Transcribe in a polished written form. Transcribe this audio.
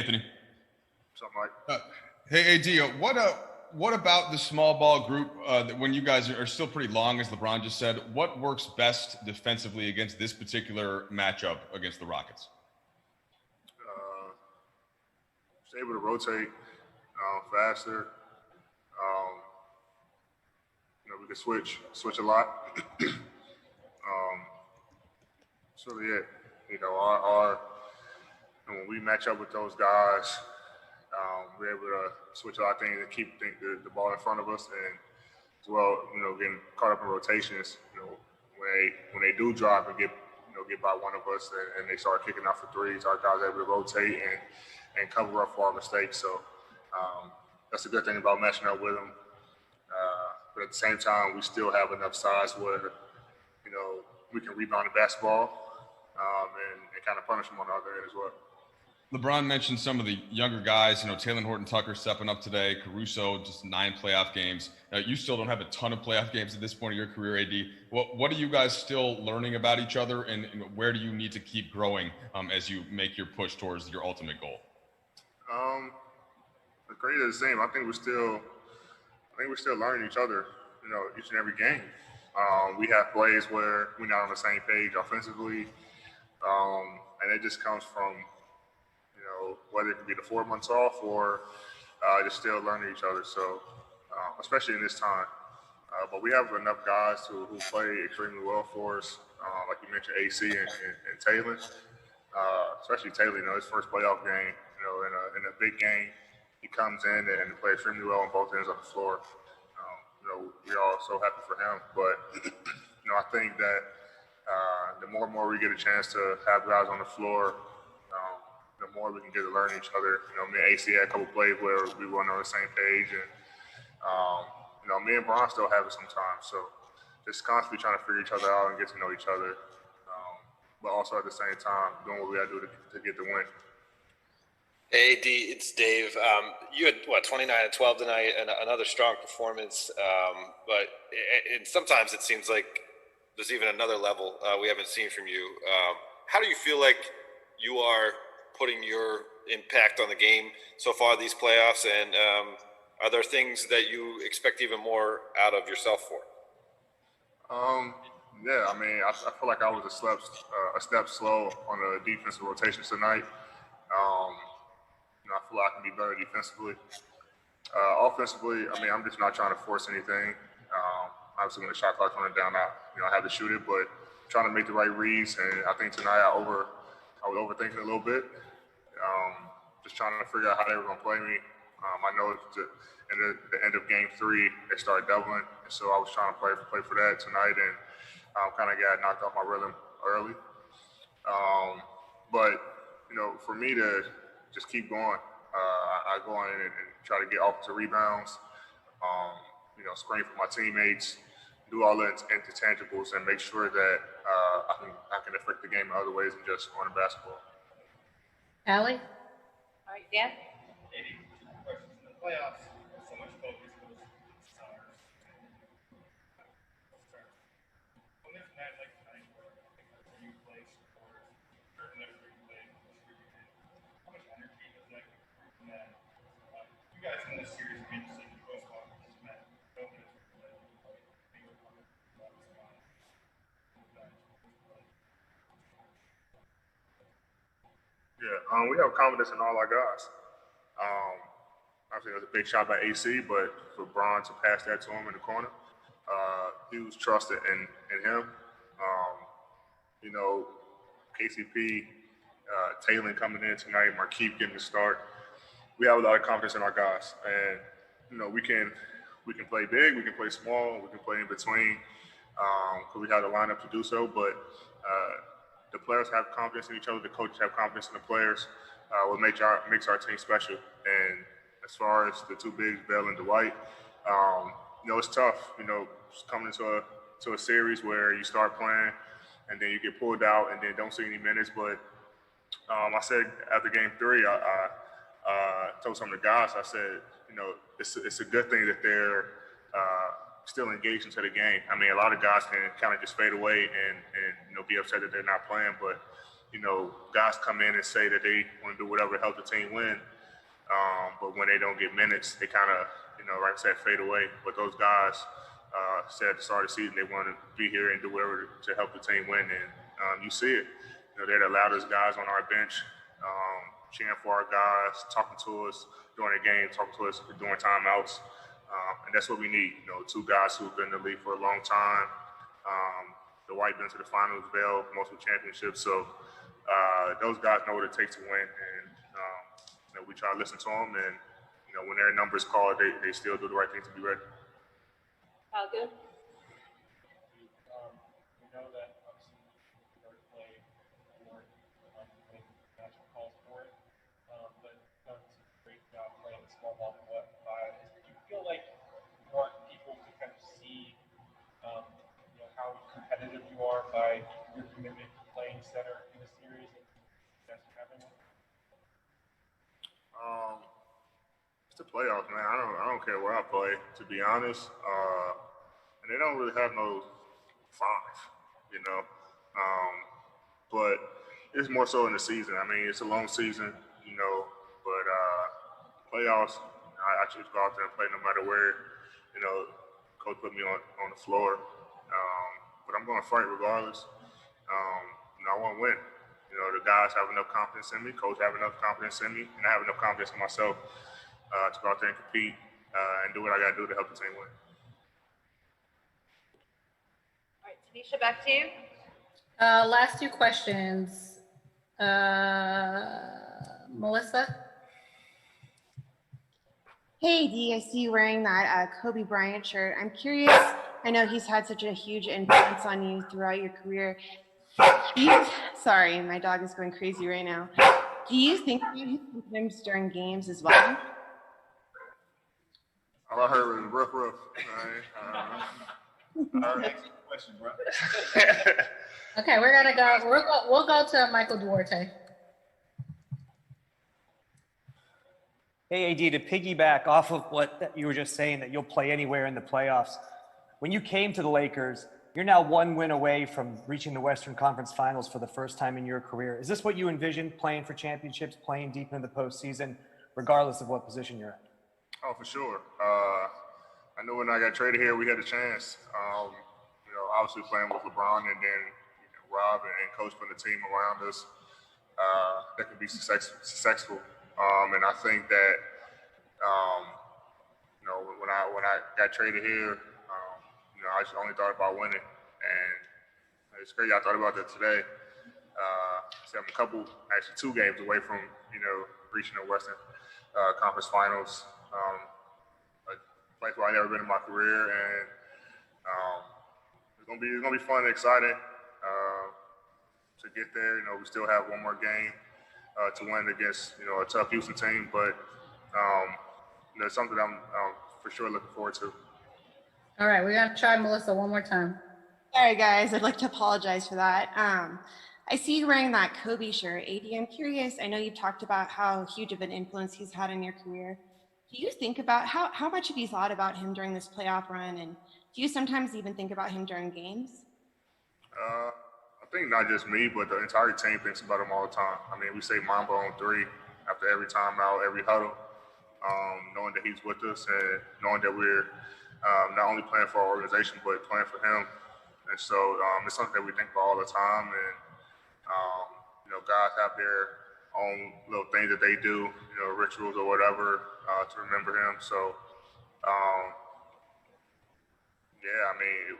Anthony. Something like. Hey, AD, what about the small ball group when you guys are still pretty long, as LeBron just said? What works best defensively against this particular matchup against the Rockets? Just able to rotate faster. We can switch a lot. So yeah, our when we match up with those guys, we're able to switch a lot of things and keep the ball in front of us, and as well, getting caught up in rotations. When they do drive and get by one of us and they start kicking out for threes, our guys are able to rotate and cover up for our mistakes. So that's a good thing about matching up with them. But at the same time, we still have enough size where we can rebound the basketball and kind of punish them on the other end as well. LeBron mentioned some of the younger guys, Taylor Horton-Tucker stepping up today, Caruso, just 9 playoff games. You still don't have a ton of playoff games at this point in your career, AD. What are you guys still learning about each other, and where do you need to keep growing as you make your push towards your ultimate goal? The grade is the same. I think we're still learning each other, each and every game. We have plays where we're not on the same page offensively, and it just comes from whether it could be the 4 months off or just still learning each other. So, especially in this time. But we have enough guys who play extremely well for us, like you mentioned, AC and Taylor. Especially Taylor, his first playoff game, in a big game, he comes in and plays extremely well on both ends of the floor. We're all so happy for him. But, I think that the more and more we get a chance to have guys on the floor, the more we can get to learn each other. Me and AC had a couple plays where we weren't on the same page, and me and Bron still have it sometimes. So just constantly trying to figure each other out and get to know each other, but also at the same time doing what we got to do to get the win. Hey, AD, it's Dave. You had 29 and 12 tonight, and another strong performance. But sometimes it seems like there's even another level we haven't seen from you. How do you feel like you are putting your impact on the game so far these playoffs, and are there things that you expect even more out of yourself for? Yeah, I feel like I was a step slow on the defensive rotations tonight. I feel like I can be better defensively. Offensively, I'm just not trying to force anything. Obviously, when the shot clock's running down, I have to shoot it, but trying to make the right reads. And I think tonight I was overthinking a little bit. Just trying to figure out how they were going to play me. I know in the end of Game 3, they started doubling, and so I was trying to play for that tonight, and kind of got knocked off my rhythm early. But for me to just keep going, I go in and try to get offensive rebounds, screen for my teammates, do all the intangibles, and make sure that I can affect the game in other ways than just scoring the basketball. Allie? All right, Dan? Maybe two questions. In the playoffs, so much focus goes to the stars. When there's a night like tonight where you play supporters, certain that you play, how much energy does that give from that? You guys in this series have been seeing the postball versus men. Yeah, we have confidence in all our guys. Obviously, it was a big shot by AC, but for Bron to pass that to him in the corner, huge trust in him. KCP, Taylor coming in tonight, Markieff getting the start. We have a lot of confidence in our guys, and we can play big, we can play small, we can play in between, because we have the lineup to do so. But the players have confidence in each other, the coaches have confidence in the players, what makes our team special. And as far as the two bigs, Bell and Dwight, it's tough, coming into a series where you start playing and then you get pulled out and then don't see any minutes. But I said after Game 3, I told some of the guys, I said, it's a good thing that they're still engaged into the game. A lot of guys can kind of just fade away and be upset that they're not playing, but guys come in and say that they want to do whatever to help the team win. But when they don't get minutes, they kind of, like I said, fade away. But those guys said at the start of the season they want to be here and do whatever to help the team win. And you see it. They're the loudest guys on our bench, cheering for our guys, talking to us during the game, talking to us during timeouts. And that's what we need. Two guys who've been in the league for a long time. The White been to the finals, Bell, multiple championships. So those guys know what it takes to win. And we try to listen to them. And, when their number's called, they still do the right thing to be ready. All good. We know that obviously you play for national calls for it, but done a great job playing small ball and whatnot. Do you feel like you want people to kind of see how competitive you are by your commitment to playing center in the series and that's happening? It's the playoffs, man. I don't care where I play, to be honest. And they don't really have no five, but it's more so in the season. I mean, it's a long season, but playoffs, I choose to go out there and play no matter where, coach put me on the floor. But I'm going to fight regardless. I want to win. The guys have enough confidence in me, coach have enough confidence in me, and I have enough confidence in myself to go out there and compete and do what I got to do to help the team win. All right, Tanisha, back to you. Last two questions. Melissa? Hey, D, I see you wearing that Kobe Bryant shirt. I'm curious, I know he's had such a huge influence on you throughout your career. Sorry, my dog is going crazy right now. Do you think about him sometimes during games as well? All I heard was rough. All right. Question, bro. Okay, we'll go to Michael Duarte. Hey, AD, to piggyback off of what you were just saying, that you'll play anywhere in the playoffs. When you came to the Lakers, you're now one win away from reaching the Western Conference Finals for the first time in your career. Is this what you envisioned, playing for championships, playing deep into the postseason, regardless of what position you're in? Oh, for sure. I knew when I got traded here, we had a chance. Obviously playing with LeBron and then Rob and coach putting the team around us that could be successful. And I think that, when I got traded here, I just only thought about winning. And it's crazy. I thought about that today. So I'm two games away from, reaching the Western Conference Finals. A place where I've never been in my career. And it's gonna be fun and exciting to get there. We still have one more game to win against a tough Houston team, but it's something I'm for sure looking forward to. All right, we're gonna try Melissa one more time. Sorry, guys. I'd like to apologize for that. I see you wearing that Kobe shirt. AD, I'm curious. I know you've talked about how huge of an influence he's had in your career. Do you think about how much have you thought about him during this playoff run? And do you sometimes even think about him during games? I think not just me, but the entire team thinks about him all the time. I mean, we say Mamba on 3 after every timeout, every huddle, knowing that he's with us and knowing that we're not only playing for our organization, but playing for him. And so it's something that we think about all the time. And, guys have their own little things that they do, rituals or whatever to remember him. So, I mean,